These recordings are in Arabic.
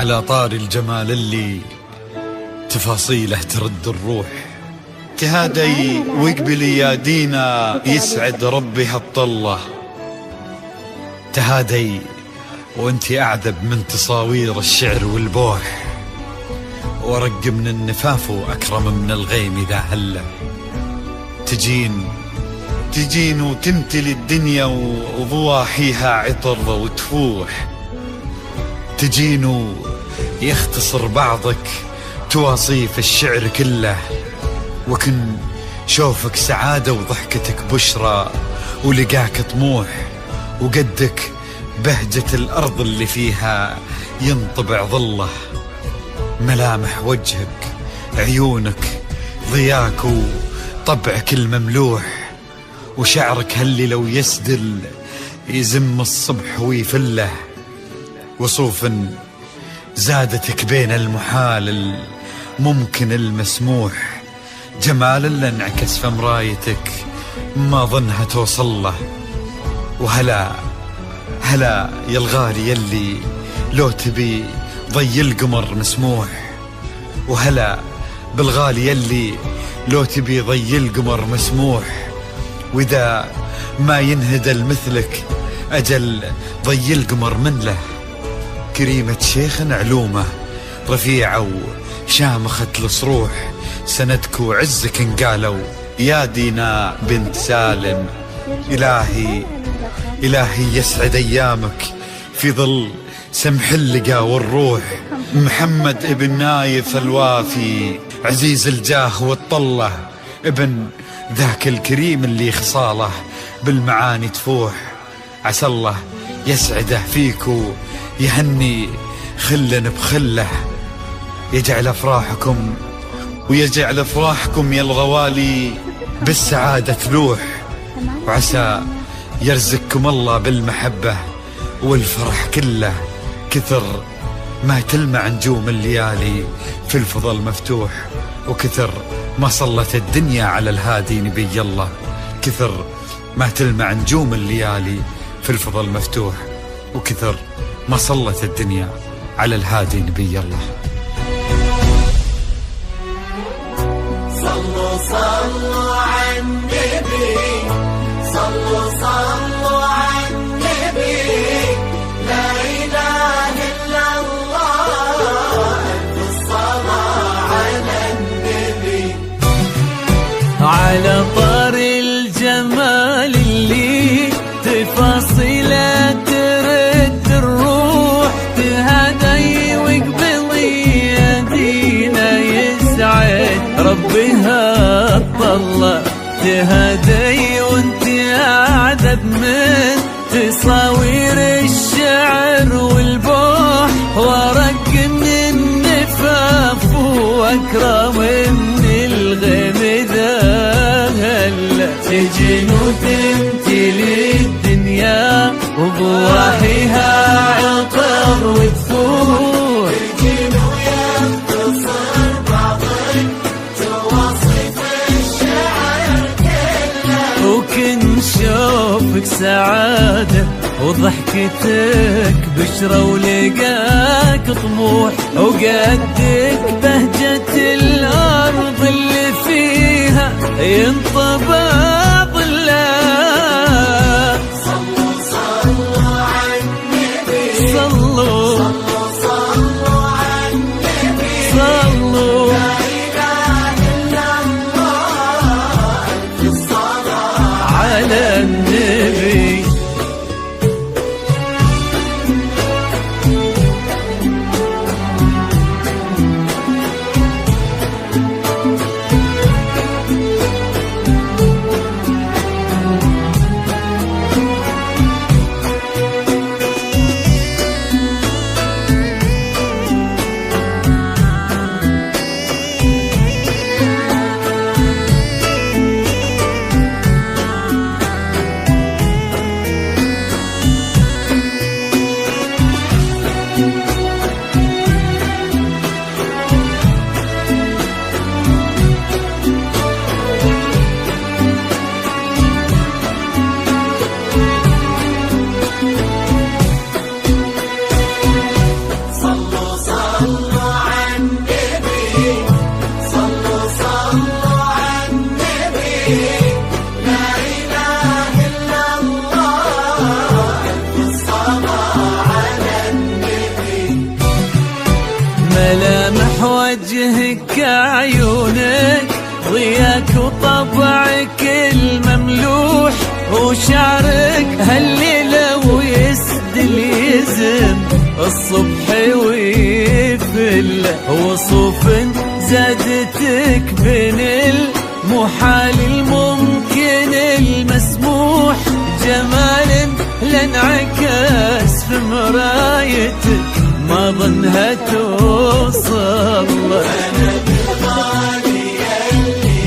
على طار الجمال اللي تفاصيله ترد الروح. تهادي واقبلي يا دينا يسعد ربي هالطلة. تهادي وانتي أعذب من تصاوير الشعر والبوح، ورق من النفاف وأكرم من الغيم إذا هلا. تجين وتمتلي الدنيا وضواحيها عطر وتفوح. تجين يختصر بعضك تواصيف الشعر كله، وكن شوفك سعادة وضحكتك بشرى ولقاك طموح، وقدك بهجة الأرض اللي فيها ينطبع ظله. ملامح وجهك عيونك ضياك وطبعك المملوح، وشعرك هاللي لو يسدل يزم الصبح ويفله. وصوف زادتك بين المحال الممكن المسموح، جمال اللي انعكس في مرايتك ما ظنها توصل له. وهلا يا الغالي يلي لو تبي ضي القمر مسموح. وهلا بالغالي يلي لو تبي ضي القمر مسموح، وإذا ما ينهدل مثلك أجل ضي القمر من له. كريمة شيخ علومه رفيعة وشامخة الصروح، سندك وعزك انقالوا يا دينا بنت سالم. إلهي يسعد أيامك في ظل سمح اللقا والروح. محمد ابن نايف الوافي عزيز الجاه والطلة، ابن ذاك الكريم اللي خصاله بالمعاني تفوح. عسى الله يسعده فيك ويهني خلا بخله، يجعل أفراحكم يا الغوالي بالسعادة تلوح. وعسى يرزقكم الله بالمحبة والفرح كله، كثر ما تلمع نجوم الليالي في الفضل مفتوح. وكثر ما صلت الدنيا على الهادي نبي الله، كثر ما تلمع نجوم الليالي في الفضل مفتوح. وكثر ما صلت الدنيا على الهادي نبي الله. صلوا على النبي، صلوا على النبي، لا إله إلا الله، الصلاة على النبي. على طار الجمال اللي تفاصيله ترد الروح، تهدي واقبلي يا دينا يسعد ربها الطلة. تهدي وانت أعذب من تصاوير الشعر والبوح، ورق من النفاف وأكرم من الغيم ذا هلا. تجن وتمتلي الدنيا وضواحيها عطر وتفوح. تجن ويختصر بعضك تواصف الشعر كله، وكن شوفك سعادة وضحكتك بشرى ولقاك طموح، وقدك بهجة الأرض اللي فيها ينطبع ظله. صلوا على النبي، صلوا على النبي، صلوا لا إله إلا الله، الصلاة على النبي. لا إله إلا الله ألف الصلاة على النبي. ملامح وجهك عيونك ضياك وطبعك المملوح وشعرك هالليلة ويسدل يزم الصبح ويفل وصوف زادتك بين المحال الممكن المسموح جمال لانعكاس في مرايتك ما ظنها توصل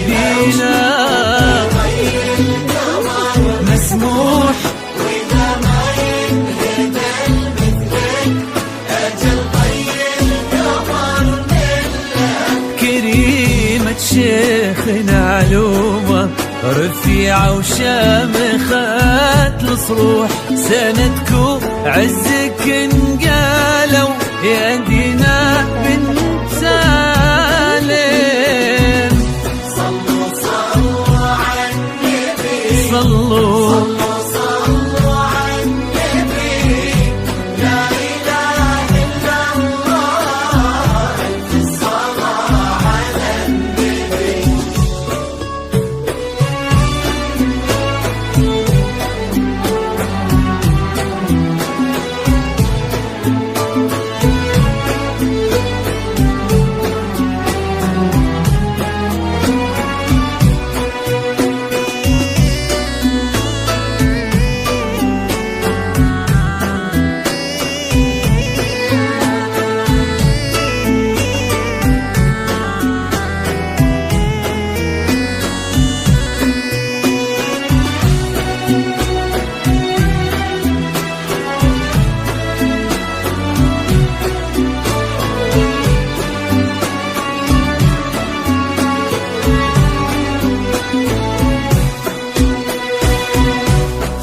بينا مسموح وإذا ما ينهد مثلك أجل طي القمر منك. كريمة شيخنا علومة رفيعة وشامخات الصروح سندكو عزك انقالوا يا دينا بنت سالم. صلوا صلوا على النبي. صلوا صلوا على النبي. لا إله إلا الله ألف الصلاة على النبي.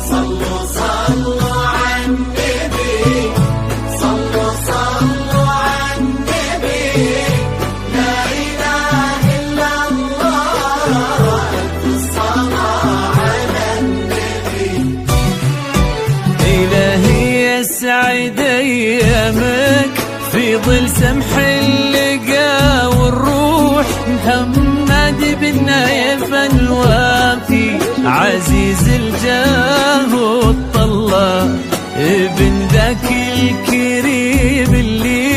صلوا صلوا على النبي. صلوا صلوا على النبي. لا إله إلا الله ألف الصلاة على النبي. إلهي يسعد أيامك في ظل سمح اللقا والروح محمد بن نايف الوافي عزيز الجاه والطلة ابن ذاك الكريم اللي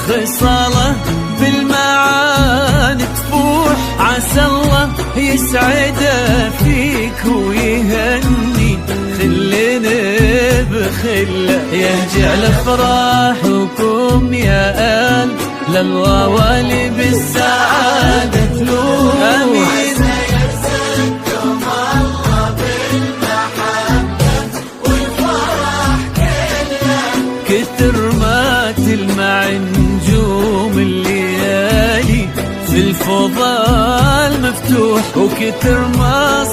خصاله بالمعاني تفوح عسى الله يسعده فيك ويهني خلنا بخله يجعل افراحكم يا آل للغوالي بالسعادة تلوح آمين. سيرزقكم الله بالمحبة والفرح كله. كتر ما تلمع نجوم الليالي في الفضاء المفتوح وكتر ما